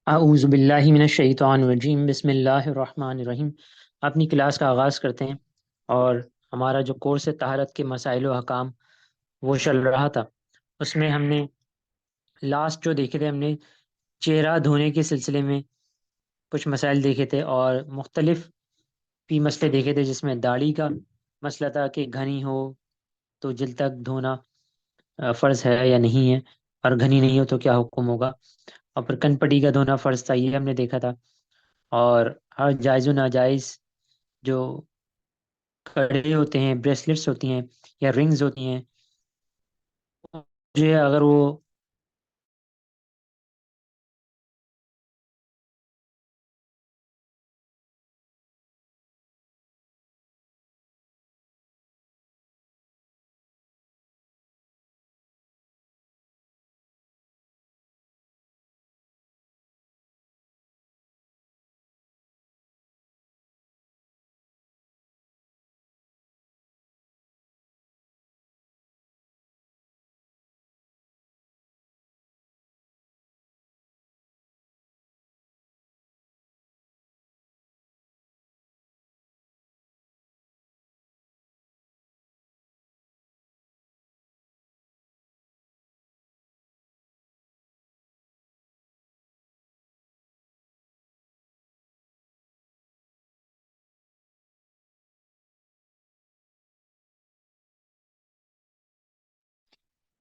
आऊज़ु बिल्लाहि मिनश शैतानिर रजीम बिस्मिल्लाहिर रहमानिर रहीम। अपनी क्लास का आगाज़ करते हैं। और हमारा जो कोर्स है तहारत के मसाइल व अहकाम वो चल रहा था। उसमें हमने लास्ट जो देखे थे, हमने चेहरा धोने के सिलसिले में कुछ मसाइल देखे थे और मुख्तलिफ भी मसले देखे थे, जिसमें दाढ़ी का मसला था कि घनी हो तो जल्द तक धोना फ़र्ज़ है या नहीं है, और घनी नहीं हो तो क्या हुक्म होगा। और फिर कनपटी का धोना फ़र्ज़ था, ये हमने देखा था। और हर जायज़ व नाजायज़ जो कड़े होते हैं, ब्रेसलेट्स होती हैं या रिंग्स होती हैं, जो है अगर वो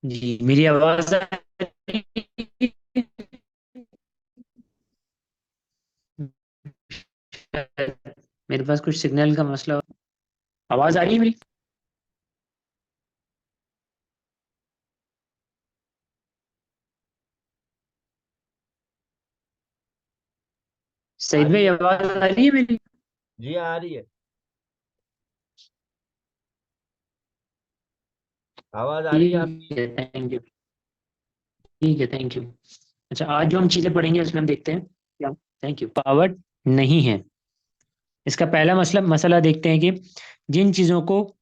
जी, मेरी आवाज़ आ रही है? मेरे पास कुछ सिग्नल का मसला हो। आवाज़ आ रही है मेरी? आ सईद रही भाई, है। आवाज़ आ रही है मेरी? जी आ रही है। आवाज आ रही है ठीक आपकी। है, थैंक यू। ठीक है, थैंक यू। अच्छा, आज जो हम चीज़ें पढ़ेंगे उसमें हम देखते हैं क्या। Thank you. पावर नहीं है। इसका पहला मसला मसला देखते हैं कि जिन चीज़ों को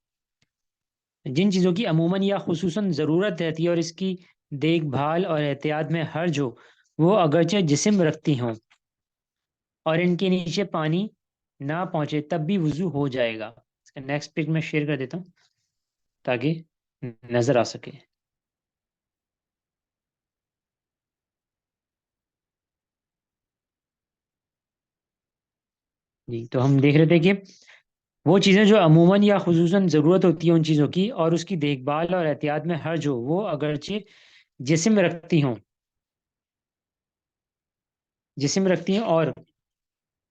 जिन चीज़ों की अमूमन या खुसूसन ज़रूरत रहती है और इसकी देखभाल और एहतियात में हर्ज हो, वो अगरचे जिस्म रखती हों और इनके नीचे पानी ना पहुंचे, तब भी वुजू हो जाएगा। इसका नेक्स्ट पेज में शेयर कर देता हूँ ताकि नज़र आ सके। जी, तो हम देख रहे थे कि वो चीज़ें जो अमूमन या खुसूसन ज़रूरत होती है उन चीज़ों की, और उसकी देखभाल और एहतियात में हर्ज हो, वो अगरचे जिस्म रखती हों जिस्म रखती हैं और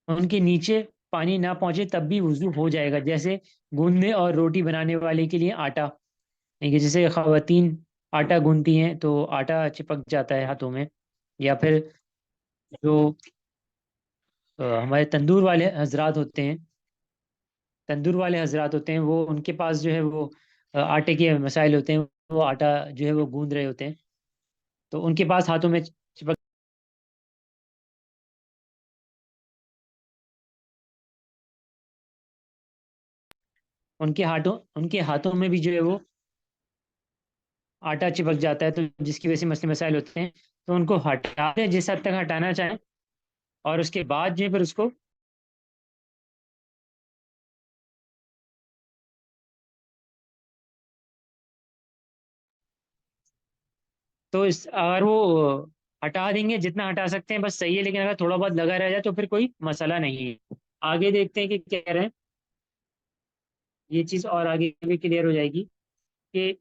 उनके नीचे पानी ना पहुंचे, तब भी वुजू हो जाएगा। जैसे गूंदने और रोटी बनाने वाले के लिए आटा, देखिए जैसे खवातीन आटा गूंथती हैं तो आटा चिपक जाता है हाथों में। या फिर जो हमारे तंदूर वाले हजरात होते हैं, वो उनके पास जो है वो आटे के मसाइल होते हैं। वो आटा जो है वो गूंद रहे होते हैं, तो उनके पास हाथों में चिपक उनके हाथों में भी जो है वो आटा चिपक जाता है, तो जिसकी वजह से मसले मसाइल होते हैं। तो उनको हटा दें जिस हद तक हटाना चाहें, और उसके बाद जो है फिर उसको, तो इस अगर वो हटा देंगे जितना हटा सकते हैं बस सही है, लेकिन अगर थोड़ा बहुत लगा रह जाए तो फिर कोई मसला नहीं है। आगे देखते हैं कि क्या कह रहे हैं। ये चीज़ और आगे भी क्लियर हो जाएगी कि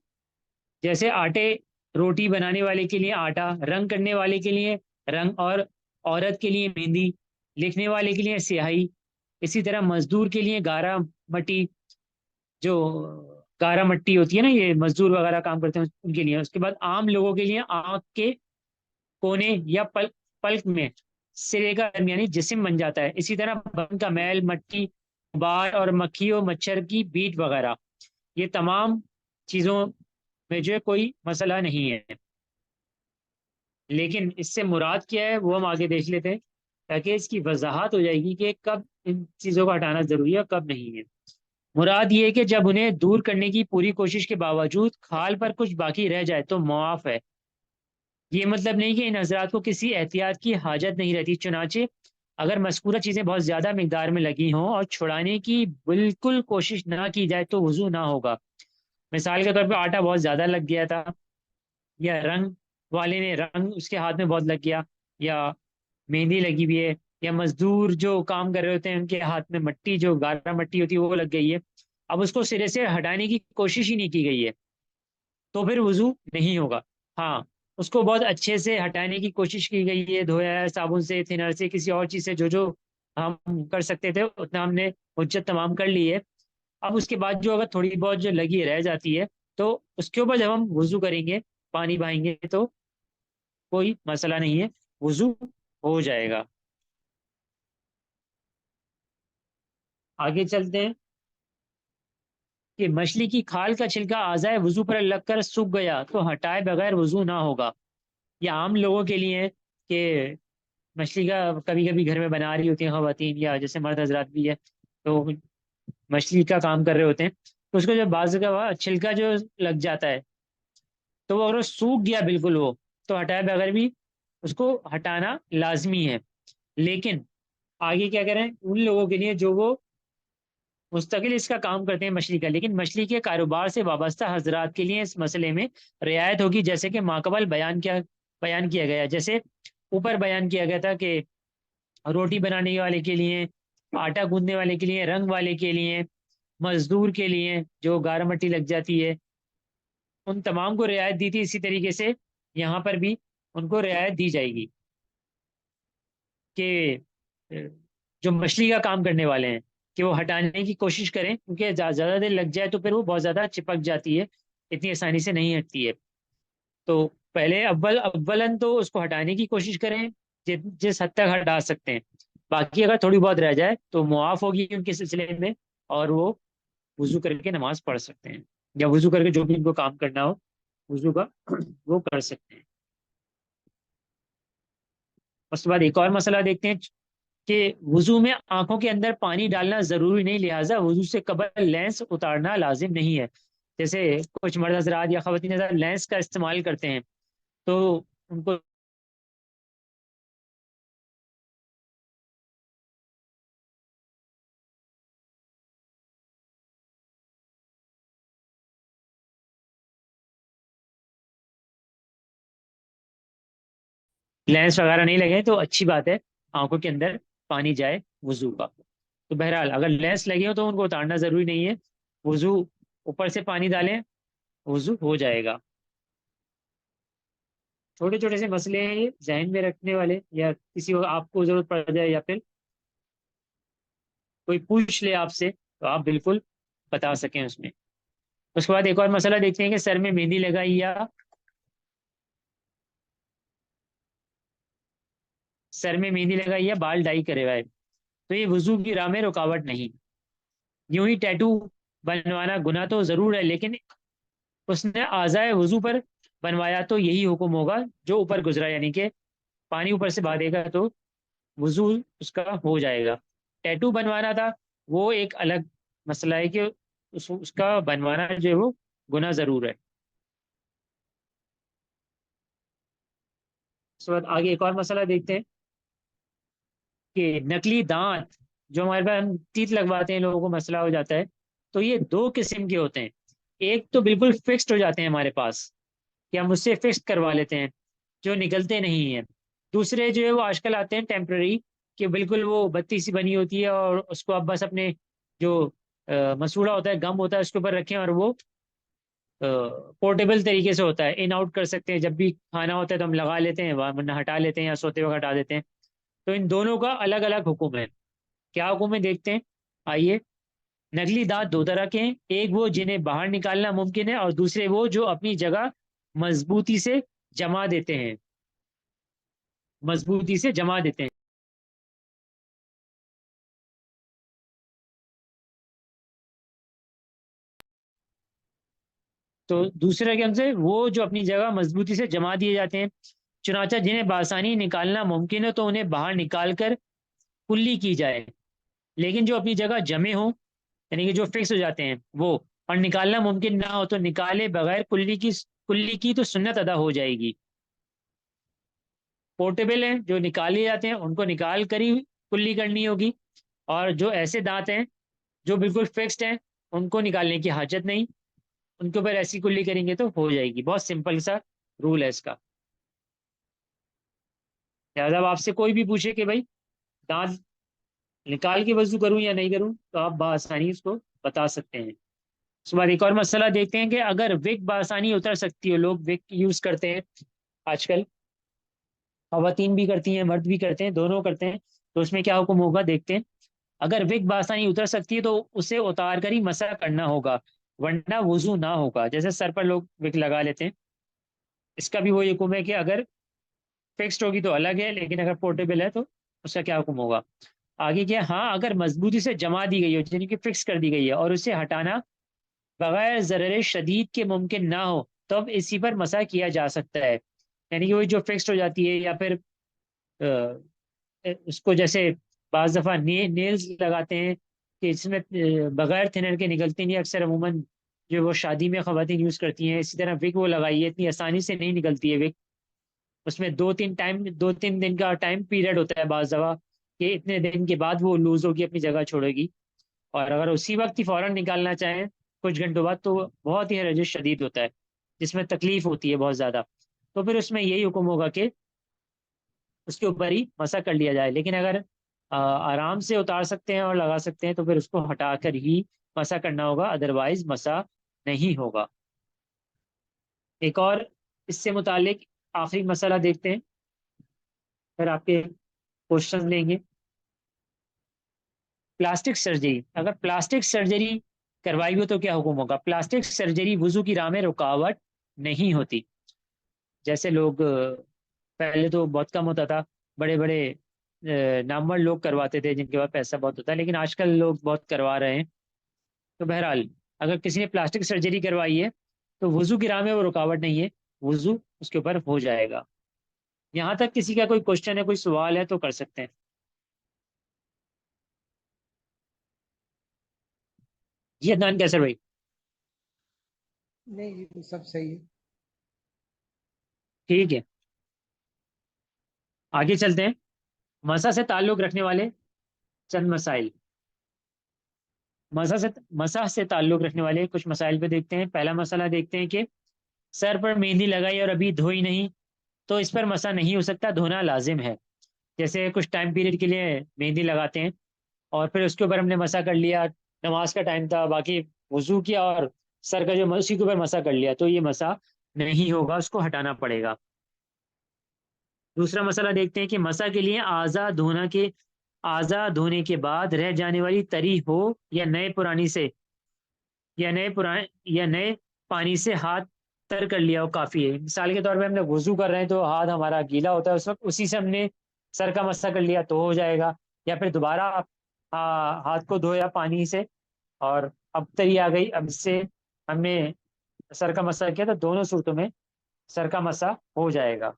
जैसे आटे, रोटी बनाने वाले के लिए आटा, रंग करने वाले के लिए रंग, और औरत के लिए मेहंदी, लिखने वाले के लिए स्याही, इसी तरह मजदूर के लिए गारा मट्टी, जो गारा मट्टी होती है ना, ये मजदूर वगैरह काम करते हैं उनके लिए। उसके बाद आम लोगों के लिए आंख के कोने या पल्क में सिरे का दरमियानी जिस्म बन जाता है। इसी तरह बदन का मैल, मट्टी, गुबार और मक्खी और मच्छर की बीट वगैरह, ये तमाम चीज़ों में जो है कोई मसला नहीं है। लेकिन इससे मुराद क्या है वो हम आगे देख लेते हैं, ताकि इसकी वजाहत हो जाएगी कि कब इन चीज़ों को हटाना ज़रूरी है और कब नहीं है। मुराद ये है कि जब उन्हें दूर करने की पूरी कोशिश के बावजूद खाल पर कुछ बाकी रह जाए तो मुआफ है। ये मतलब नहीं कि इन हजरात को किसी एहतियात की हाजत नहीं रहती, चुनाचे अगर मज़कूरा चीज़ें बहुत ज़्यादा मिकदार में लगी हों और छुड़ाने की बिल्कुल कोशिश ना की जाए तो वज़ू ना होगा। मिसाल के तौर पे आटा बहुत ज़्यादा लग गया था, या रंग वाले ने रंग उसके हाथ में बहुत लग गया, या मेहंदी लगी हुई है, या मजदूर जो काम कर रहे होते हैं उनके हाथ में मट्टी, जो गारा मट्टी होती है वो लग गई है, अब उसको सिरे से हटाने की कोशिश ही नहीं की गई है, तो फिर वजू नहीं होगा। हाँ, उसको बहुत अच्छे से हटाने की कोशिश की गई है, धोया है साबुन से, थिनर से, किसी और चीज़ से, जो जो हम कर सकते थे उतना हमने हुज्जत तमाम कर ली है। अब उसके बाद जो अगर थोड़ी बहुत जो लगी रह जाती है, तो उसके ऊपर जब हम वजू करेंगे, पानी बहाएंगे, तो कोई मसला नहीं है, वजू हो जाएगा। आगे चलते हैं कि मछली की खाल का छिलका आज़ाए वजू पर लगकर सूख गया तो हटाए बगैर वजू ना होगा। ये आम लोगों के लिए है कि मछली का कभी कभी घर में बना रही होती हैं खवातीन, या जैसे मर्द हजरात भी है, तो मछली का काम कर रहे होते हैं, तो उसको जब बाजू का छिलका जो लग जाता है, तो वो अगर सूख गया बिल्कुल वो, तो हटाए बगैर भी उसको हटाना लाजमी है। लेकिन आगे क्या करें उन लोगों के लिए जो वो मुस्तकिल इसका काम करते हैं मछली का, लेकिन मछली के कारोबार से वाबस्ता हजरात के लिए इस मसले में रियायत होगी, जैसे कि माकबल बयान किया गया, जैसे ऊपर बयान किया गया था कि रोटी बनाने वाले के लिए, आटा गूंदने वाले के लिए, रंग वाले के लिए, मजदूर के लिए जो गारा मट्टी लग जाती है, उन तमाम को रियायत दी थी। इसी तरीके से यहाँ पर भी उनको रियायत दी जाएगी कि जो मछली का काम करने वाले हैं कि वो हटाने की कोशिश करें, क्योंकि ज़्यादा देर लग जाए तो फिर वो बहुत ज़्यादा चिपक जाती है, इतनी आसानी से नहीं हटती है। तो पहले अव्वलन तो उसको हटाने की कोशिश करें जिस हद तक हटा सकते हैं। बाकी अगर थोड़ी बहुत रह जाए तो मुआफ होगी उनके सिलसिले में, और वो वजू करके नमाज पढ़ सकते हैं, या वजू करके जो भी उनको काम करना हो वजू का वो कर सकते हैं। उसके बाद एक और मसला देखते हैं कि वजू में आंखों के अंदर पानी डालना जरूरी नहीं, लिहाजा वजू से कबल लेंस उतारना लाजिम नहीं है। जैसे कुछ मर्द हजरात या खवातीन हजरात लेंस का इस्तेमाल करते हैं, तो उनको लेंस वगैरह नहीं लगे तो अच्छी बात है, आंखों के अंदर पानी जाए वजू का। तो बहरहाल अगर लेंस लगे हो तो उनको उतारना जरूरी नहीं है, वजू ऊपर से पानी डालें, वजू हो जाएगा। छोटे छोटे से मसले हैं ये जहन में रखने वाले, या किसी को आपको जरूरत पड़ जाए या फिर कोई पूछ ले आपसे, तो आप बिल्कुल बता सकें उसमें। उसके बाद एक और मसला देखते हैं कि सर में मेहंदी लगाई या सर में मेहंदी लगाई या बाल डाई करे हुए, तो ये वजू की राह में रुकावट नहीं। यूं ही टैटू बनवाना गुनाह तो जरूर है, लेकिन उसने आज़ाए वजू पर बनवाया तो यही हुक्म होगा जो ऊपर गुजरा, यानी कि पानी ऊपर से बहेगा तो वजू उसका हो जाएगा। टैटू बनवाना था, वो एक अलग मसला है कि उसका बनवाना जो है वो गुनाह जरूर है। उसके बाद आगे एक और मसला देखते हैं कि नकली दांत जो हमारे पास हम तीत लगवाते हैं, लोगों को मसला हो जाता है, तो ये दो किस्म के होते हैं। एक तो बिल्कुल फिक्स्ड हो जाते हैं हमारे पास, कि हम उससे फिक्स करवा लेते हैं, जो निकलते नहीं हैं। दूसरे जो है वो आजकल आते हैं टेम्पररी, कि बिल्कुल वो बत्ती सी बनी होती है और उसको आप बस अपने जो मसूड़ा होता है, गम होता है, उसके ऊपर रखें और वो पोर्टेबल तरीके से होता है, इन आउट कर सकते हैं, जब भी खाना होता है तो हम लगा लेते हैं, वरना हटा लेते हैं या सोते वक्त हटा देते हैं। तो इन दोनों का अलग अलग हुक्म है। क्या हुक्म है देखते हैं, आइए। नकली दांत दो तरह के हैं, एक वो जिन्हें बाहर निकालना मुमकिन है, और दूसरे वो जो अपनी जगह मजबूती से जमा देते हैं, मजबूती से जमा देते हैं। तो दूसरे के हमसे वो जो अपनी जगह मजबूती से जमा दिए जाते हैं, चुनाचा जिन्हें बासानी निकालना मुमकिन है तो उन्हें बाहर निकाल कर कुल्ली की जाए, लेकिन जो अपनी जगह जमे हों, यानी कि जो फिक्स हो जाते हैं वो, और निकालना मुमकिन ना हो तो निकाले बगैर कुल्ली की तो सुन्नत अदा हो जाएगी। पोर्टेबल हैं जो निकाले जाते हैं उनको निकाल कर ही कुल्ली करनी होगी, और जो ऐसे दांत हैं जो बिल्कुल फिक्स्ड हैं उनको निकालने की हाजत नहीं, उनके ऊपर ऐसी कुल्ली करेंगे तो हो जाएगी। बहुत सिंपल सा रूल है इसका। लिहाजा अब आपसे कोई भी पूछे कि भाई दांत निकाल के वजू करूं या नहीं करूं, तो आप बआसानी उसको बता सकते हैं। उसके बाद एक और मसला देखते हैं कि अगर विग बआसानी उतर सकती हो, लोग विग यूज करते हैं आजकल, खवातीन भी करती हैं मर्द भी करते हैं, दोनों करते हैं, तो उसमें क्या हुक्म होगा देखते हैं। अगर विग बआसानी उतर सकती है तो उसे उतार कर ही मसा करना होगा, वरना वजू ना होगा। जैसे सर पर लोग विग लगा लेते हैं, इसका भी वही हुक्म है कि अगर फिक्स्ड होगी तो अलग है, लेकिन अगर पोर्टेबल है तो उसका क्या हुक्म होगा। आगे क्या, हाँ अगर मजबूती से जमा दी गई हो यानी कि फिक्स कर दी गई है और उसे हटाना बगैर ज़रर शदीद के मुमकिन ना हो, तो अब इसी पर मसा किया जा सकता है। यानी कि वही जो फिक्स्ड हो जाती है, या फिर उसको जैसे बाज दफ़ा नेल्स लगाते हैं कि इसमें बगैर थिनर के निकलती नहीं, अक्सर अमूमन जो वो शादी में ख़वातीन यूज़ करती हैं, इसी तरह विग वो लगाई है, इतनी आसानी से नहीं निकलती है विग। उसमें 2-3 दिन का टाइम पीरियड होता है बाज दफ़ा, कि इतने दिन के बाद वो लूज होगी, अपनी जगह छोड़ेगी। और अगर उसी वक्त ही फ़ौरन निकालना चाहें कुछ घंटों बाद, तो बहुत ही हरज शदीद होता है, जिसमें तकलीफ होती है बहुत ज़्यादा। तो फिर उसमें यही हुक्म होगा कि उसके ऊपर ही मसा कर लिया जाए। लेकिन अगर आराम से उतार सकते हैं और लगा सकते हैं तो फिर उसको हटा कर ही मसा करना होगा, अदरवाइज मसा नहीं होगा। एक और इससे मुतालिक आखिरी मसला देखते हैं, फिर आपके क्वेश्चन लेंगे। प्लास्टिक सर्जरी, अगर प्लास्टिक सर्जरी करवाई हो तो क्या हुक्म होगा। प्लास्टिक सर्जरी वजू की राह में रुकावट नहीं होती। जैसे लोग पहले तो बहुत कम होता था, बड़े बड़े नामवर लोग करवाते थे जिनके पास पैसा बहुत होता है, लेकिन आजकल लोग बहुत करवा रहे हैं। तो बहरहाल अगर किसी ने प्लास्टिक सर्जरी करवाई है तो वजू की राह में वो रुकावट नहीं है, वजू उसके ऊपर हो जाएगा। यहाँ तक किसी का कोई क्वेश्चन है, कोई सवाल है तो कर सकते हैं। जी अदनान कैसर भाई। नहीं ये तो सब सही है। ठीक है, आगे चलते हैं। मसा से ताल्लुक रखने वाले चंद मसाइल। मसा से मसा से ताल्लुक रखने वाले कुछ मसाइल पे देखते हैं। पहला मसला देखते हैं कि सर पर मेहंदी लगाई और अभी धोई नहीं, तो इस पर मसा नहीं हो सकता, धोना लाजिम है। जैसे कुछ टाइम पीरियड के लिए मेहंदी लगाते हैं और फिर उसके ऊपर हमने मसा कर लिया, नमाज का टाइम था, बाकी वजू किया और सर का जो उसी के ऊपर मसा कर लिया, तो ये मसा नहीं होगा, उसको हटाना पड़ेगा। दूसरा मसला देखते हैं कि मसा के लिए आज़ा धोने के बाद रह जाने वाली तरी हो या नए पुरानी से, या नए पानी से हाथ तर कर लिया हो काफ़ी है। मिसाल के तौर पे हमने वजू कर रहे हैं तो हाथ हमारा गीला होता है, उस वक्त उसी से हमने सर का मसा कर लिया तो हो जाएगा। या फिर दोबारा हाथ को धोया पानी से और अब तरी आ गई, अब इससे हमने सर का मसा किया, तो दोनों सूरतों में सर का मसा हो जाएगा।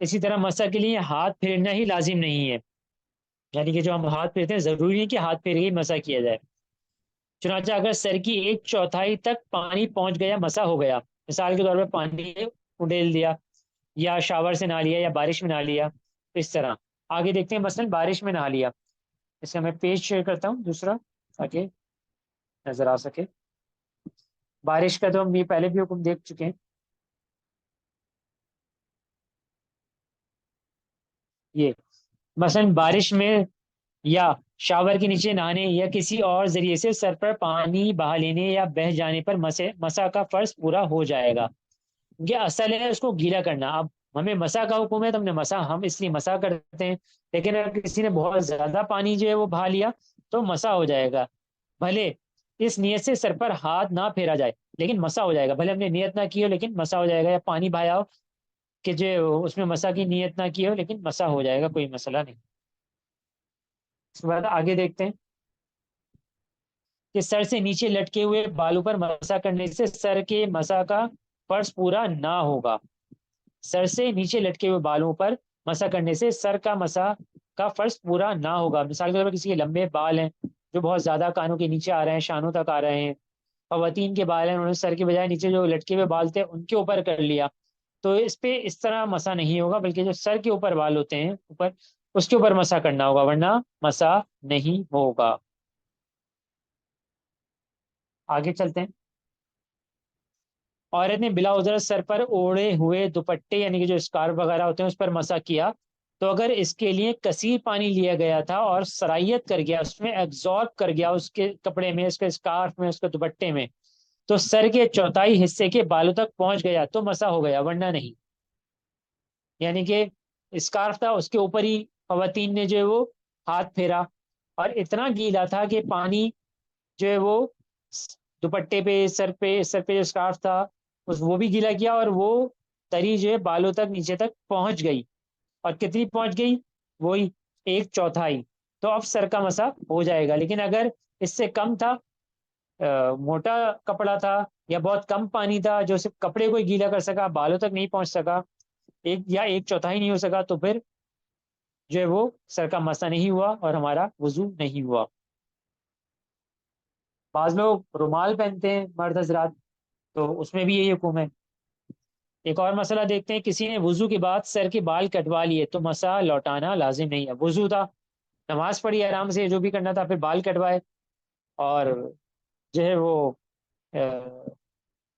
इसी तरह मसा के लिए हाथ फेरना ही लाजिम नहीं है, यानी कि जो हम हाथ फेरते हैं ज़रूरी नहीं कि हाथ फेर के ही मसा किया जाए। चुनाचा अगर सर की 1/4 तक पानी पहुंच गया, मसा हो गया, मिसाल के तौर पर पानी उड़ेल दिया, या शावर से नहा लिया, या बारिश में नहा लिया, तो इस तरह। आगे देखते हैं, मसलन बारिश में नहा लिया। इसका मैं पेज शेयर करता हूँ दूसरा, ताकि नजर आ सके। बारिश का तो हम ये पहले भी हुक्म देख चुके हैं। ये मसलन बारिश में या शावर के नीचे नहाने या किसी और जरिए से सर पर पानी बहा लेने या बह जाने पर मसा का फर्ज पूरा हो जाएगा। ये असल है उसको गीला करना। अब हमें मसा का हुक्म है तो हमने मसा, हम इसलिए मसा करते हैं। लेकिन अगर किसी ने बहुत ज्यादा पानी जो है वो बहा लिया तो मसा हो जाएगा, भले इस नियत से सर पर हाथ ना फेरा जाए, लेकिन मसा हो जाएगा। भले हमने नियत ना की हो लेकिन मसा हो जाएगा, या पानी बहाया हो कि जो उसमें मसा की नियत ना की हो, लेकिन मसा हो जाएगा, कोई मसला नहीं। उसके बाद आगे देखते हैं कि सर से नीचे लटके हुए बालों पर मसा करने से सर के मसा का फर्ज पूरा ना होगा। सर से नीचे लटके हुए बालों पर मसा करने से सर का मसा का फर्ज पूरा ना होगा। मिसाल के तौर पर किसी के लंबे बाल हैं जो बहुत ज्यादा कानों के नीचे आ रहे हैं, शानों तक आ रहे हैं, खवातीन के बाल हैं, उन्होंने सर के बजाय नीचे जो लटके हुए बाल थे उनके ऊपर कर लिया, तो इस पे इस तरह मसा नहीं होगा, बल्कि जो सर के ऊपर बाल होते हैं ऊपर, उसके ऊपर मसा करना होगा, वरना मसा नहीं होगा। आगे चलते हैं। औरत ने बिला उजरत सर पर ओढ़े हुए दुपट्टे यानी कि जो स्कार्फ वगैरह होते हैं उस पर मसा किया, तो अगर इसके लिए कसीर पानी लिया गया था और सरायत कर गया, उसमें एब्जॉर्ब कर गया उसके कपड़े में, उसके स्कार्फ में, उसके दुपट्टे में, तो सर के चौथाई हिस्से के बालों तक पहुंच गया तो मसा हो गया, वरना नहीं। यानी कि स्कार्फ था, उसके ऊपर ही खवातीन ने जो है वो हाथ फेरा, और इतना गीला था कि पानी जो है वो दुपट्टे पे, सर पे जो स्कार्फ था उस वो भी गीला किया, और वो तरी जो है बालों तक नीचे तक पहुंच गई। और कितनी पहुंच गई? वही एक चौथाई। तो अब सर का मसा हो जाएगा। लेकिन अगर इससे कम था, मोटा कपड़ा था, या बहुत कम पानी था जो सिर्फ कपड़े को ही गीला कर सका, बालों तक नहीं पहुंच सका, एक या एक चौथाई नहीं हो सका, तो फिर जो है वो सर का मसा नहीं हुआ और हमारा वजू नहीं हुआ। बाज लोग रुमाल पहनते हैं मर्द हजरात, तो उसमें भी यही हुक्म है। एक और मसला देखते हैं, किसी ने वजू के बाद सर के बाल कटवा लिए तो मसा लौटाना लाजिम नहीं है। वजू था, नमाज पढ़ी आराम से, जो भी करना था, फिर बाल कटवाए, और जो है वो अ,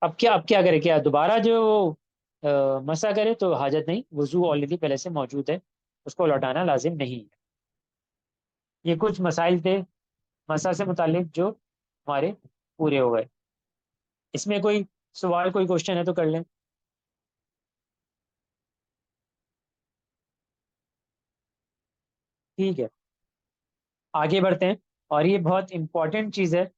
अब क्या करे, क्या दोबारा जो वो मसा करे? तो हाजत नहीं, वजू ऑलरेडी पहले से मौजूद है, उसको लौटाना लाजिम नहीं है। ये कुछ मसाइल थे मसा से मुतालिक जो हमारे पूरे हो गए। इसमें कोई सवाल, कोई क्वेश्चन है तो कर लें। ठीक है, आगे बढ़ते हैं। और ये बहुत इंपॉर्टेंट चीज़ है,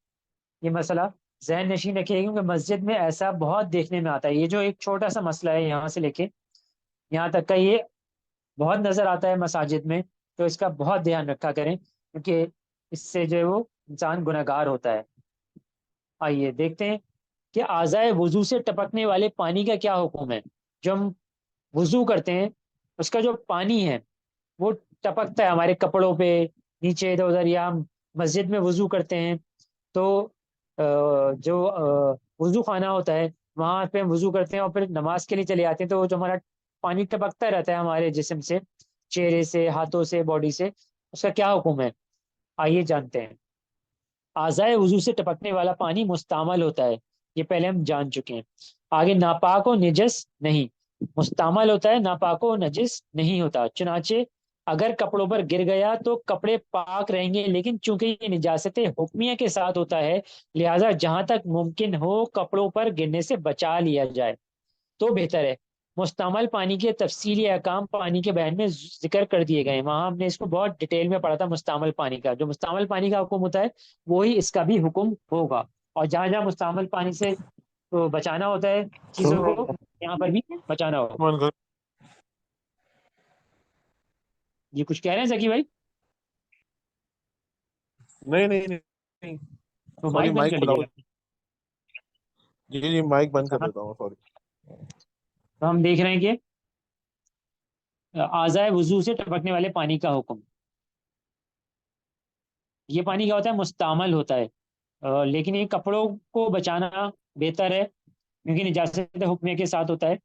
ये मसला जहन नशीन रखिएगा, क्योंकि मस्जिद में ऐसा बहुत देखने में आता है। ये जो एक छोटा सा मसला है यहाँ से लेके यहाँ तक का, ये बहुत नज़र आता है मसाजिद में, तो इसका बहुत ध्यान रखा करें, क्योंकि इससे जो है वो इंसान गुनहगार होता है। आइए देखते हैं कि आज़ाए वुजू से टपकने वाले पानी का क्या हुक्म है। जो हम वुजू करते हैं उसका जो पानी है वो टपकता है हमारे कपड़ों पे, नीचे इधर उधर, या हम मस्जिद में वुजू करते हैं तो जो वुजू खाना होता है वहां पे हम वुजू करते हैं और फिर नमाज के लिए चले आते हैं, तो वो जो हमारा पानी टपकता रहता है हमारे जिस्म से, चेहरे से, हाथों से, बॉडी से, उसका क्या हुक्म है? आइए जानते हैं। आज़ाए वुजू से टपकने वाला पानी मुस्तामल होता है, ये पहले हम जान चुके हैं। आगे नापाक व नजस नहीं, मुस्तामल होता है, नापाक व नजस नहीं होता। चुनाचे अगर कपड़ों पर गिर गया तो कपड़े पाक रहेंगे, लेकिन चूंकि ये निजासत हुक्मिया के साथ होता है, लिहाजा जहां तक मुमकिन हो कपड़ों पर गिरने से बचा लिया जाए तो बेहतर है। मुस्तमल पानी के तफसीली अहकाम पानी के बयान में जिक्र कर दिए गए हैं, वहां हमने इसको बहुत डिटेल में पढ़ा था। मुस्तमल पानी का, जो मुस्तमल पानी का हुक्म होता है वही इसका भी हुक्म होगा। और जहां जहां मुस्तमल पानी से तो बचाना होता है चीजों सुन को, यहाँ पर भी बचाना होगा। मन कर। ये कुछ कह रहे हैं जकी भाई? नहीं नहीं नहीं नहीं। तो सॉरी, माइक बंद माइक कर खुला लीजिएगा। हुआ। जी जी, माइक बंद कर हाँ, देता हूँ, सॉरी। तो हम देख रहे हैं कि आज़ाए वुजू से टपकने वाले पानी का हुक्म। ये पानी क्या होता है? मुस्तामल होता है, लेकिन ये कपड़ों को बचाना बेहतर है, क्योंकि निजात हुक्म के साथ होता है।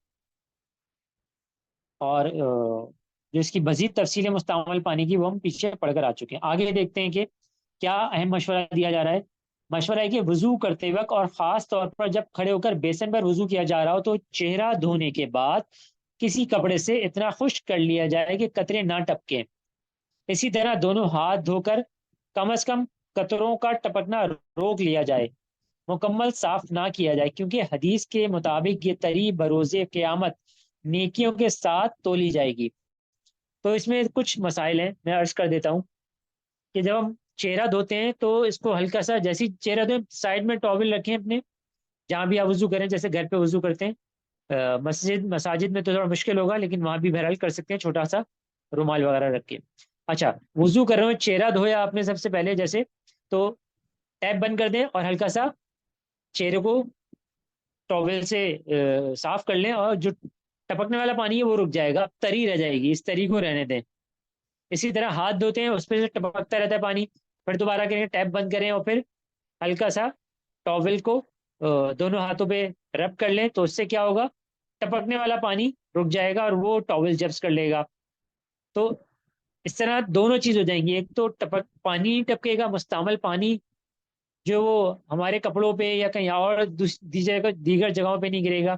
और जो इसकी मजीद तफसील मुस्तमल पानी की वो हम पीछे पढ़कर आ चुके हैं। आगे देखते हैं कि क्या अहम मशवरा दिया जा रहा है। मशवरा है कि वजू करते वक्त और ख़ास तौर पर जब खड़े होकर बेसन पर वजू किया जा रहा हो तो चेहरा धोने के बाद किसी कपड़े से इतना खुश्क कर लिया जाए कि कतरे ना टपके। इसी तरह दोनों हाथ धोकर कम अज कम कतरों का टपकना रोक लिया जाए, मुकम्मल साफ ना किया जाए, क्योंकि हदीस के मुताबिक ये तरी बरोज़े क़यामत नेकियों के साथ तोली जाएगी। तो इसमें कुछ मसाइल हैं, मैं अर्ज कर देता हूँ कि जब हम चेहरा धोते हैं तो इसको हल्का सा, जैसे ही चेहरा धोएं साइड में टॉवल रखें अपने, जहाँ भी आप वजू करें, जैसे घर पे वजू करते हैं। मसाजिद में तो थोड़ा मुश्किल होगा, लेकिन वहां भी बहरहाल कर सकते हैं, छोटा सा रुमाल वगैरह रख के। अच्छा, वजू कर रहे हो, चेहरा धोया आपने सबसे पहले जैसे, तो टैप बंद कर दें और हल्का सा चेहरे को टॉवेल से साफ कर लें, और जो टपकने वाला पानी है वो रुक जाएगा, अब तरी रह जाएगी, इस तरी को रहने दें। इसी तरह हाथ धोते हैं उस पर से टपकता रहता है पानी, फिर दोबारा करें, टैप बंद करें और फिर हल्का सा टॉवेल को दोनों हाथों पे रब कर लें तो उससे क्या होगा, टपकने वाला पानी रुक जाएगा और वो टॉवल जब्स कर लेगा। तो इस तरह दोनों चीज हो जाएंगी, एक तो टपक पानी नहीं टपकेगा, मुस्तमल पानी जो वो हमारे कपड़ों पे या कहीं और दीगर जगहों पे नहीं गिरेगा।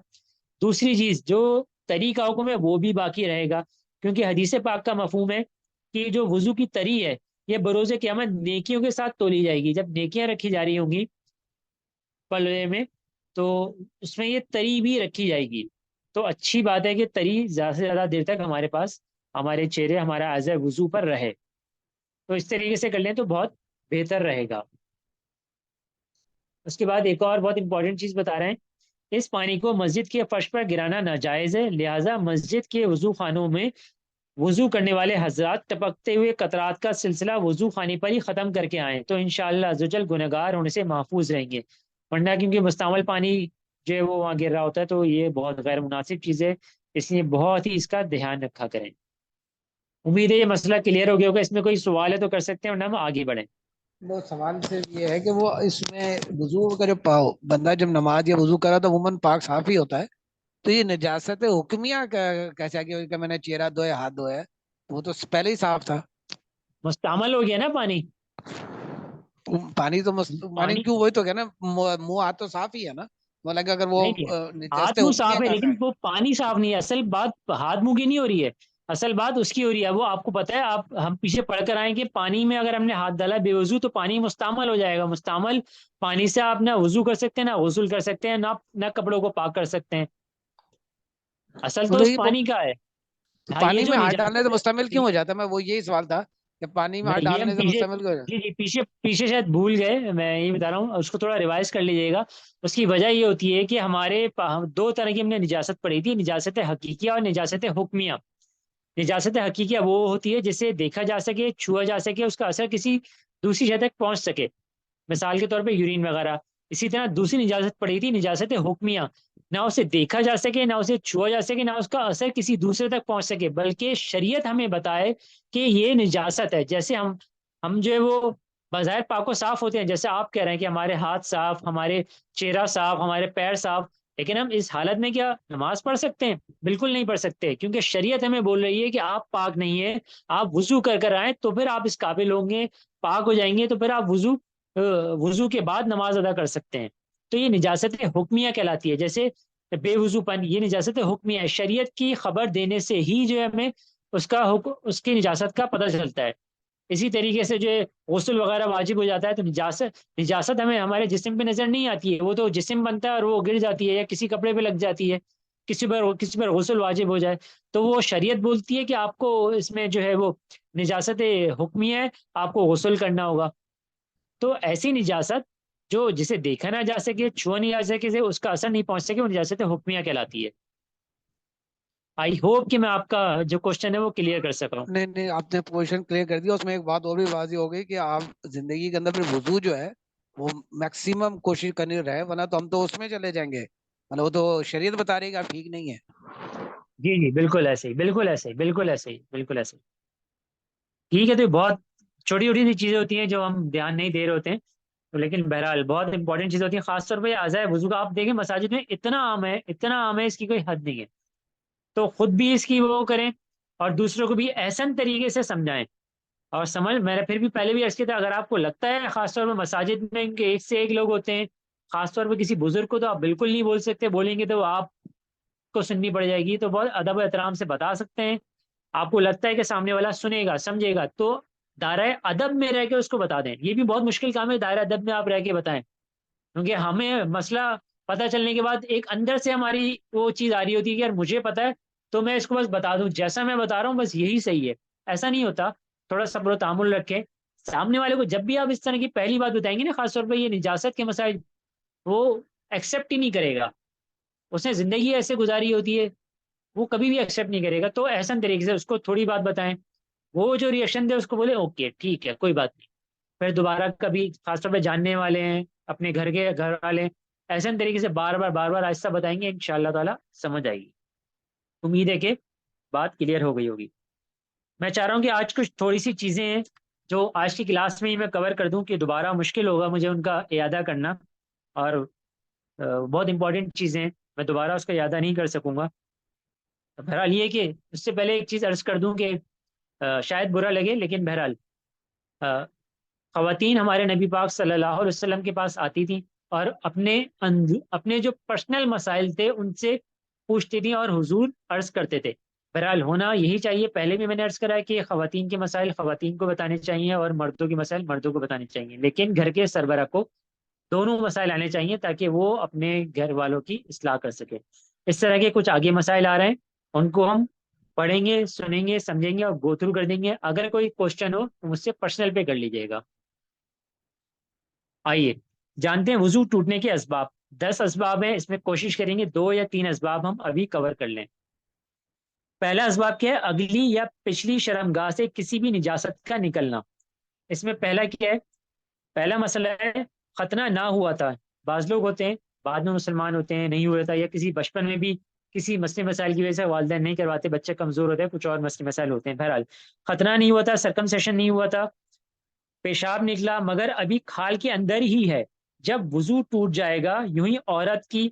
दूसरी चीज जो तरी का हुक्म है वो भी बाकी रहेगा, क्योंकि हदीस पाक का मफहूम है कि जो वुजू की तरी है ये बरोज़े क़यामत नेकियों के साथ तोली जाएगी। जब नेकियां रखी जा रही होंगी पलड़े में, तो उसमें ये तरी भी रखी जाएगी। तो अच्छी बात है कि तरी ज़्यादा से ज़्यादा देर तक हमारे पास, हमारे चेहरे, हमारा आज़ा वुजू पर रहे। तो इस तरीके से कर लें तो बहुत बेहतर रहेगा। उसके बाद एक और बहुत इंपॉर्टेंट चीज़ बता रहे हैं, इस पानी को मस्जिद के फर्श पर गिराना नाजायज़ है, लिहाजा मस्जिद के वजू खानों में वजू करने वाले हजरात टपकते हुए कतरात का सिलसिला वजू खाने पर ही ख़त्म करके आएँ तो इंशाअल्लाह अज़्ज़वजल गुनहगार होने से महफूज रहेंगे। वरना क्योंकि मुस्तमल पानी जो है वो वहाँ गिर रहा होता है, तो ये बहुत गैर मुनासिब चीज़ है, इसलिए बहुत ही इसका ध्यान रखा करें। उम्मीद है ये मसला क्लियर हो गया होगा। इसमें कोई सवाल है तो कर सकते हैं, वरना हम आगे बढ़ें। वो सवाल सिर्फ ये है कि वो इसमें वजू का जो पाओ बंदा जब नमाज या वजू करा तो अमूमन पाक साफ ही होता है। तो ये नजासत हुक्मिया कैसा कि मैंने चेहरा धोया हाथ धोया, वो तो पहले ही साफ था। मुस्तमल हो गया ना पानी। पानी तो पानी पानी क्यों, वही तो क्या ना, मुंह हाथ तो साफ ही है ना। मतलब कि अगर वो नहीं नहीं, हाथ नजासत मुंह हुक्मिया साफ है कहाँ से लेकिन आए। वो पानी साफ नहीं है। असल बात हाथ मुंह की नहीं हो रही है, असल बात उसकी हो रही है। वो आपको पता है, आप हम पीछे पढ़ कर आए कि पानी में अगर हमने हाथ डाला बेवजू तो पानी मुस्तामल हो जाएगा। मुस्तामल पानी से आप ना वजू कर सकते हैं, ना गुस्ल कर सकते हैं, ना कपड़ों को पाक कर सकते हैं। असल तो मतलब उस ये पानी का है। हाँ, ये पानी जो में हाथ डालने से निजात मुश्तमिल है, क्यों हो जाता है, मैं वो यही सवाल था कि पानी में हाथ नहीं ये हम डालने से पीछे, मुश्तमिल क्यों हो जाता जी जी पीछे पीछे शायद भूल गए, मैं ये बता रहा हूँ, उसको थोड़ा रिवाइज कर लीजिएगा। उसकी वजह ये होती है कि हम दो तरह की हमने निजासत पढ़ी थी, निजासत हकीकिया और निजासत हुक्मिया। निजासत हकीकिया वो होती है जिसे देखा जा सके, छुआ जा सके, उसका असर किसी दूसरी जगह तक पहुंच सके, मिसाल के तौर पे यूरिन वगैरह। इसी तरह दूसरी निजासत पड़ी थी निजासत हुक्मिया, ना उसे देखा जा सके, ना उसे छुआ जा सके, ना उसका असर किसी दूसरे तक पहुंच सके, बल्कि शरीयत हमें बताए कि ये निजासत है। जैसे हम जो है वो बाज़ाहिर पाको साफ होते हैं, जैसे आप कह रहे हैं कि हमारे हाथ साफ, हमारे चेहरा साफ, हमारे पैर साफ, लेकिन हम इस हालत में क्या नमाज पढ़ सकते हैं? बिल्कुल नहीं पढ़ सकते, क्योंकि शरीयत हमें बोल रही है कि आप पाक नहीं है, आप वजू कर कर आए तो फिर आप इस काबिल होंगे, पाक हो जाएंगे तो फिर आप वजू के बाद नमाज अदा कर सकते हैं। तो ये निजासत हुक्मिया कहलाती है। जैसे बेवजूपन, ये निजासत हुक्मिया है, शरीयत की खबर देने से ही जो है हमें उसकी निजासत का पता चलता है। इसी तरीके से जो है गुस्ल वगैरह वाजिब हो जाता है, तो निजासत निजासत हमें हमारे जिस्म पे नजर नहीं आती है, वो तो जिस्म बनता है और वो गिर जाती है या किसी कपड़े पे लग जाती है, किसी पर गुस्ल वाजिब हो जाए, तो वो शरीयत बोलती है कि आपको इसमें जो है वो निजासत हुक्मिया है, आपको गुस्ल करना होगा। तो ऐसी निजासत जो जिसे देखा ना जा सके, छुआ नहीं जा सके, से उसका असर नहीं पहुंच सके, वो निजासत हुक्मिया कहलाती है। आई होप कि मैं आपका जो क्वेश्चन है वो क्लियर कर सका हूँ। नहीं नहीं, आपने पोजीशन क्लियर कर दिया। उसमें एक बात और भी वाजी हो गई कि आप जिंदगी के अंदर फिर वजू जो है वो मैक्सिमम कोशिश करनी रहे, वरना तो हम तो उसमें चले जाएंगे, मतलब वो तो शरीयत बता रही है कि आप ठीक नहीं है। जी जी, बिल्कुल ऐसे ही, बिल्कुल ऐसे ही, बिल्कुल ऐसे ही, बिल्कुल ऐसे ही। ठीक है, तो ये बहुत छोटी छोटी सी चीजें होती हैं जो हम ध्यान नहीं दे रहे होते हैं, तो लेकिन बहरहाल बहुत इंपॉर्टेंट चीज़ होती है। खासतौर पर अज़ाए वजू का आप देखें मसाजिद में इतना आम है, इतना आम है, इसकी कोई हद नहीं है। तो खुद भी इसकी वो करें और दूसरों को भी एहसन तरीके से समझाएं। और समझ, मैंने फिर भी पहले भी अर्ज किया था, अगर आपको लगता है खासतौर पर मसाजिद में कि एक से एक लोग होते हैं, खासतौर पर किसी बुजुर्ग को तो आप बिल्कुल नहीं बोल सकते, बोलेंगे तो आपको सुननी पड़ जाएगी, तो बहुत अदब एहतराम से बता सकते हैं। आपको लगता है कि सामने वाला सुनेगा समझेगा, तो दायरा अदब में रह के उसको बता दें। ये भी बहुत मुश्किल काम है, दायरा अदब में आप रह के बताएं, क्योंकि हमें मसला पता चलने के बाद एक अंदर से हमारी वो चीज़ आ रही होती है कि यार मुझे पता है, तो मैं इसको बस बता दूं, जैसा मैं बता रहा हूँ बस यही सही है। ऐसा नहीं होता। थोड़ा सब्र और तामुल रखें। सामने वाले को जब भी आप इस तरह की पहली बात बताएंगे ना, खासतौर पर ये निजासत के मसाइल, वो एक्सेप्ट ही नहीं करेगा। उसने ज़िंदगी ऐसे गुजारी होती है, वो कभी भी एक्सेप्ट नहीं करेगा। तो एहसन तरीके से उसको थोड़ी बात बताएं, वो जो रिएक्शन दे उसको बोले ओके ठीक है कोई बात नहीं। फिर दोबारा कभी, खासतौर पे जानने वाले हैं, अपने घर के घर वाले हैं, ऐसे तरीके से बार बार आहिस्ता बताएंगे, इंशाअल्लाह ताला समझ आएगी। उम्मीद है कि बात क्लियर हो गई होगी। मैं चाह रहा हूँ कि आज कुछ थोड़ी सी चीज़ें हैं जो आज की क्लास में ही मैं कवर कर दूं, कि दोबारा मुश्किल होगा मुझे उनका इयादा करना। और बहुत इंपॉर्टेंट चीज़ें हैं, मैं दोबारा उसको याद नहीं कर सकूंगा। बहरहाल ये कि उससे पहले एक चीज़ अर्ज कर दूं कि शायद बुरा लगे, लेकिन बहरहाल ख़वातीन हमारे नबी पाक सल्लल्लाहु अलैहि वसल्लम के पास आती थी और अपने जो पर्सनल मसाइल थे उनसे पूछती थी और हुजूर अर्ज करते थे। बहरहाल होना यही चाहिए। पहले भी मैंने अर्ज करा है कि ख़वातीन के मसाइल ख़वातीन को बताने चाहिए और मर्दों के मसाइल मर्दों को बताने चाहिए, लेकिन घर के सरबरा को दोनों मसाइल आने चाहिए ताकि वो अपने घर वालों की इस्लाह कर सके। इस तरह के कुछ आगे मसाइल आ रहे हैं, उनको हम पढ़ेंगे, सुनेंगे, समझेंगे और गो थ्रू कर देंगे। अगर कोई क्वेश्चन हो तो मुझसे पर्सनल पे कर लीजिएगा। आइए जानते हैं वजू टूटने के असबाब। 10 असबाब हैं, इसमें कोशिश करेंगे 2 या 3 असबाब हम अभी कवर कर लें। पहला असबाब क्या है? अगली या पिछली शर्मगाह से किसी भी निजासत का निकलना। इसमें पहला क्या है? पहला मसला है खतना ना हुआ था। बाज लोग होते हैं, बाद में मुसलमान होते हैं, नहीं हुआ था, या किसी बचपन में भी किसी मसले मसाइल की वजह से वालिदैन नहीं करवाते, बच्चे कमजोर होते हैं, कुछ और मसले मसाइल होते हैं। बहरहाल खतना नहीं हुआ था, सरकमसेशन नहीं हुआ था, पेशाब निकला मगर अभी खाल के अंदर ही है, जब वजू टूट जाएगा। यूं ही औरत की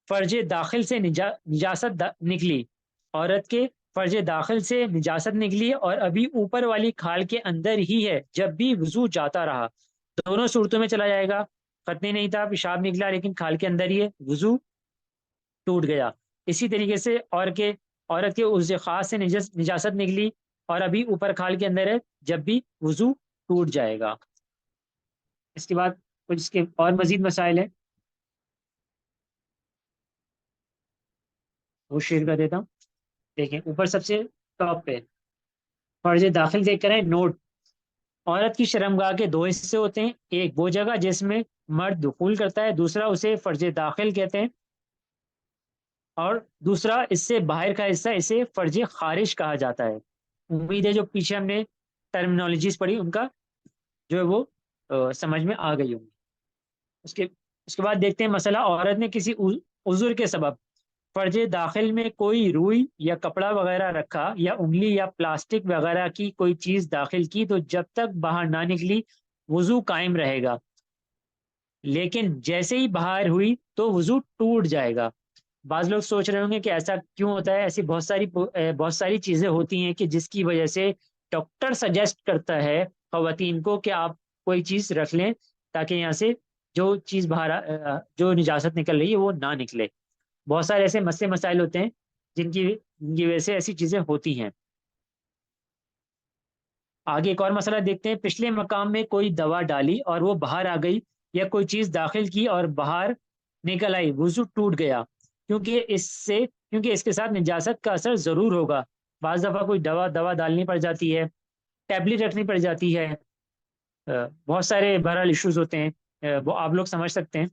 फर्ज दाखिल से निजासत निकली, औरत के फर्ज दाखिल से निजासत निकली और अभी ऊपर वाली खाल के अंदर ही है, जब भी वजू जाता रहा। दोनों सूरतों में चला जाएगा। खतने नहीं था, पेशाब निकला, लेकिन खाल के अंदर ही है, वजू टूट गया। इसी तरीके से औरत के उज़्व खास से निजासत निकली और अभी ऊपर खाल के अंदर है, जब भी वजू टूट जाएगा। इसके बाद कुछ इसके और मजीद मसाइल है, वो शेयर कर देता हूँ। देखें ऊपर सबसे टॉप पे फर्ज दाखिल देख कर है नोट। औरत की शर्मगाह के 2 हिस्से होते हैं, एक वो जगह जिसमें मर्द दुखूल करता है, दूसरा उसे फर्ज दाखिल कहते हैं, और दूसरा इससे बाहर का हिस्सा इसे फर्ज खारिज कहा जाता है। उम्मीद है जो पीछे हमने टर्मिनोलॉजीज पढ़ी उनका जो है वो समझ में आ गई होंगी। उसके उसके बाद देखते हैं मसला, औरत ने किसी उज़ुर के सबब फर्ज दाखिल में कोई रुई या कपड़ा वगैरह रखा या उंगली या प्लास्टिक वगैरह की कोई चीज दाखिल की, तो जब तक बाहर ना निकली वजू कायम रहेगा, लेकिन जैसे ही बाहर हुई तो वजू टूट जाएगा। बाज लोग सोच रहे होंगे कि ऐसा क्यों होता है। ऐसी बहुत सारी चीजें होती हैं कि जिसकी वजह से डॉक्टर सजेस्ट करता है खवातीन को कि आप कोई चीज रख लें ताकि यहाँ से जो चीज बाहर जो निजासत निकल रही है वो ना निकले। बहुत सारे ऐसे मसले मसाइल होते हैं जिनकी वजह से ऐसी चीजें होती हैं। आगे एक और मसला देखते हैं, पिछले मकाम में कोई दवा डाली और वो बाहर आ गई, या कोई चीज दाखिल की और बाहर निकल आई, वजू टूट गया, क्योंकि इसके साथ निजासत का असर जरूर होगा। बाज दफा कोई दवा दवा डालनी पड़ जाती है, टैबलेट रखनी पड़ जाती है, बहुत सारे बहरहाल इश्यूज होते हैं, वो आप लोग समझ सकते हैं।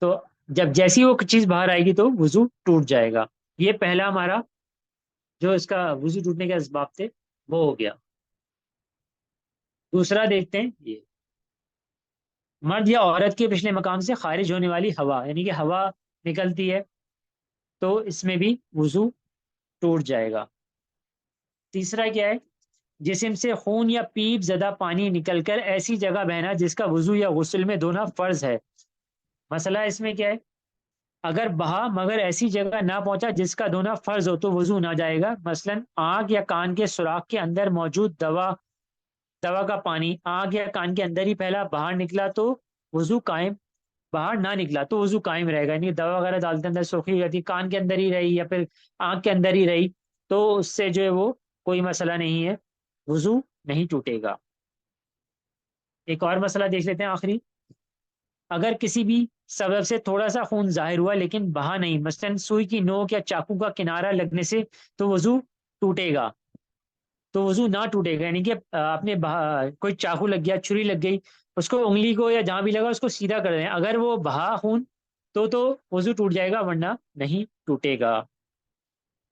तो जब जैसी वो चीज बाहर आएगी तो वजू टूट जाएगा। ये पहला हमारा जो इसका वजू टूटने के असबाब थे वो हो गया। दूसरा देखते हैं, ये मर्द या औरत के पिछले मकाम से खारिज होने वाली हवा, यानी कि हवा निकलती है तो इसमें भी वजू टूट जाएगा। तीसरा क्या है? जिस्म से खून या पीप ज़दा पानी निकलकर ऐसी जगह बहना जिसका वजू या गुस्ल में धोना फर्ज है। मसला इसमें क्या है? अगर बहा मगर ऐसी जगह ना पहुंचा जिसका धोना फर्ज हो तो वजू ना जाएगा। मसलन आंख या कान के सुराख के अंदर मौजूद दवा दवा का पानी आंख या कान के अंदर ही पहला बाहर निकला तो वजू कायम, बाहर ना निकला तो वजू कायम रहेगा। यानी दवा वगैरह डालते अंदर सोखी रहती, कान के अंदर ही रही या फिर आंख के अंदर ही रही, तो उससे जो है वो कोई मसला नहीं है, वजू नहीं टूटेगा। एक और मसला देख लेते हैं आखिरी। अगर किसी भी सबब से थोड़ा सा खून जाहिर हुआ लेकिन बहा नहीं, मसलन सुई की नोक या चाकू का किनारा लगने से, तो वजू टूटेगा, तो वजू ना टूटेगा। यानी कि आपने कोई चाकू लग गया, छुरी लग गई, उसको उंगली को या जहां भी लगा उसको सीधा कर दें, अगर वो बहा खून तो वजू टूट जाएगा, वरना नहीं टूटेगा।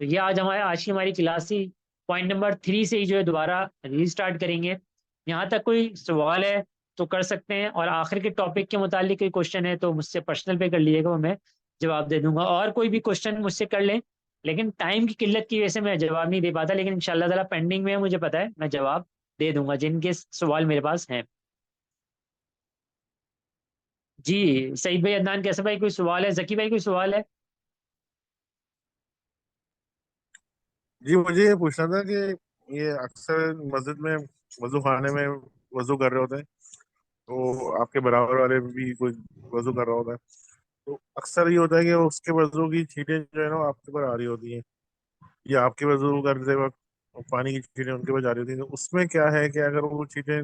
तो ये आज की हमारी क्लास थी। पॉइंट नंबर 3 से ही जो है दोबारा रीस्टार्ट करेंगे। यहाँ तक कोई सवाल है तो कर सकते हैं, और आखिर के टॉपिक के मुतालिक कोई क्वेश्चन है तो मुझसे पर्सनल पे कर लीजिएगा, वो मैं जवाब दे दूंगा। और कोई भी क्वेश्चन मुझसे कर लें, लेकिन टाइम की किल्लत की वजह से मैं जवाब नहीं दे पाता, लेकिन इंशाल्लाह ताला पेंडिंग में है, मुझे पता है, मैं जवाब दे दूंगा जिनके सवाल मेरे पास हैं। जी सईद भाई, अदनान कैसे भाई, कोई सवाल है? जकी भाई कोई सवाल है? जी मुझे ये पूछना था कि ये अक्सर मस्जिद में वजू खाने में वजू कर रहे होते हैं, तो आपके बराबर वाले भी कोई वजू कर रहा होता है, तो अक्सर ये होता है कि उसके वजू की छींटें जो है ना आपके ऊपर आ रही होती हैं, या आपके वजू करते वक्त पानी की छींटें उनके ऊपर जा रही होती हैं, तो उसमें क्या है कि अगर वो छींटें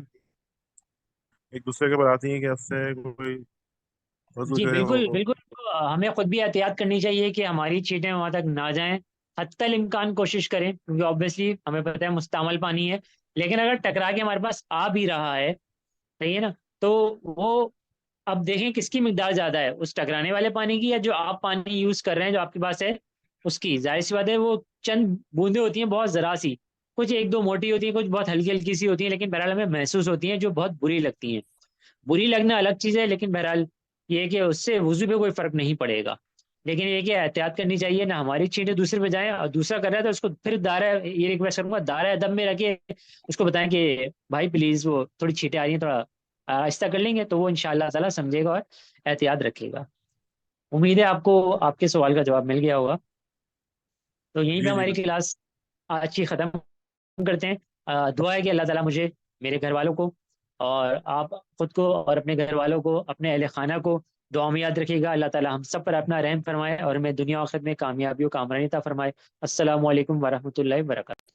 एक दूसरे के ऊपर आती हैं, कि उससे कोई वजू जी जो है बिल्कुल वो। बिल्कुल, तो हमें खुद भी एहतियात करनी चाहिए कि हमारी चीज़ें वहां तक ना जाएं। हत्तल इम्कान कोशिश करें, क्योंकि ऑब्वियसली हमें पता है मुस्तअमल पानी है। लेकिन अगर टकरा के हमारे पास आ भी रहा है, सही है ना, तो वो अब देखें किसकी मिकदार ज्यादा है, उस टकराने वाले पानी की या जो आप पानी यूज कर रहे हैं जो आपके पास है उसकी। जाहिर सी बात है वो चंद बूंदे होती हैं बहुत जरा सी, कुछ एक दो मोटी होती हैं, कुछ बहुत हल्की हल्की सी होती हैं, लेकिन बहरहाल हमें महसूस होती हैं, जो बहुत बुरी लगती हैं। बुरी लगना अलग चीज़ है, लेकिन बहरहाल ये है कि उससे वजू पे कोई फर्क नहीं पड़ेगा। लेकिन ये कि एहतियात करनी चाहिए ना, हमारी चीजें दूसरे पे जाएं, और दूसरा कर रहा है तो उसको फिर दायरा, ये रिक्वेस्ट करूंगा, दायरा अदब में रखिए। उसको बताएं कि भाई प्लीज वो थोड़ी छींटें आ रही हैं, थोड़ा आहिस्ता कर लेंगे, तो वो इंशाअल्लाह ताला समझेगा और एहतियात रखेगा। उम्मीद है आपको आपके सवाल का जवाब मिल गया होगा। तो यहीं पे जी जी हमारी बिल्कुल। क्लास आज की ख़त्म करते हैं। दुआ है कि अल्लाह ताला मुझे, मेरे घर वालों को, और आप खुद को और अपने घर वालों को, अपने अहल खाना को दुआ में याद रखिएगा। अल्लाह ताला हम सब पर अपना रहम फरमाए और हमें दुनिया और आखिरत में कामयाबी और कामरानी अता फरमाए। अस्सलामु अलैकुम वरहमतुल्लाहि वबरकातुहू।